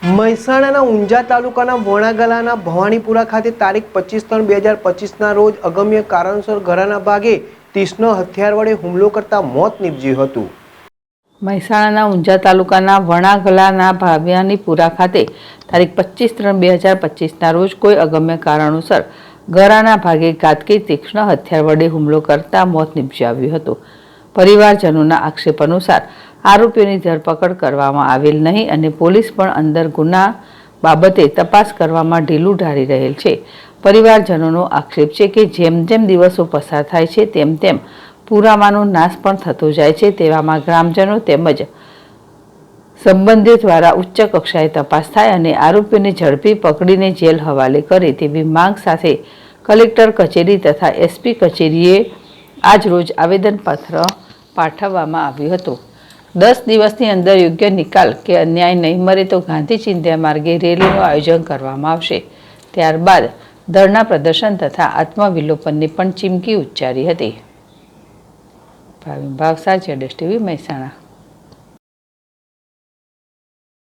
મહેસાણાના ઊંઝા તાલુકાના વણાગલાના ભવાનીપુરા ખાતે તારીખ 25/3/2025ના રોજ અગમ્ય કારણસર ઘરના ભાગે 30નો હથિયાર વડે હુમલો કરતા મોત નીપજ્યું હતું। મહેસાણાના ઊંઝા તાલુકાના વણાગલાના ભવાનીપુરા ખાતે તારીખ 25/3/2025ના રોજ કોઈ અગમ્ય કારણોસર ઘરના ભાગે ઘાતકી તીક્ષ્ણ હથિયાર વડે હુમલો કરતા મોત નીપજ્યું હતું। પરિવારજનોના આક્ષેપ અનુસાર આરોપીઓની ધરપકડ કરવામાં આવેલ નહીં અને પોલીસ પણ અંદર ગુના બાબતે તપાસ કરવામાં ઢીલું ઢાળી રહેલ છે। પરિવારજનોનો આક્ષેપ છે કે જેમ જેમ દિવસો પસાર થાય છે તેમ તેમ પુરાવાનો નાશ પણ થતો જાય છે। તેવામાં ગ્રામજનો તેમજ સંબંધીઓ દ્વારા ઉચ્ચ કક્ષાએ તપાસ થાય અને આરોપીઓને ઝડપી પકડીને જેલ હવાલે કરે તેવી માંગ સાથે કલેક્ટર કચેરી તથા એસપી કચેરીએ આજ રોજ આવેદનપત્ર પાઠવવામાં આવ્યું હતું। 10 દિવસની અંદર યોગ્ય નિકાલ કે અન્યાય નહીં મળે તો ગાંધી ચિંધ્યા માર્ગે રેલીનું આયોજન કરવામાં આવશે। ત્યારબાદ ધરણા પ્રદર્શન તથા આત્મવિલોપનની પણ ચીમકી ઉચ્ચારી હતી। ભાવસાર ZSTV મહેસાણા।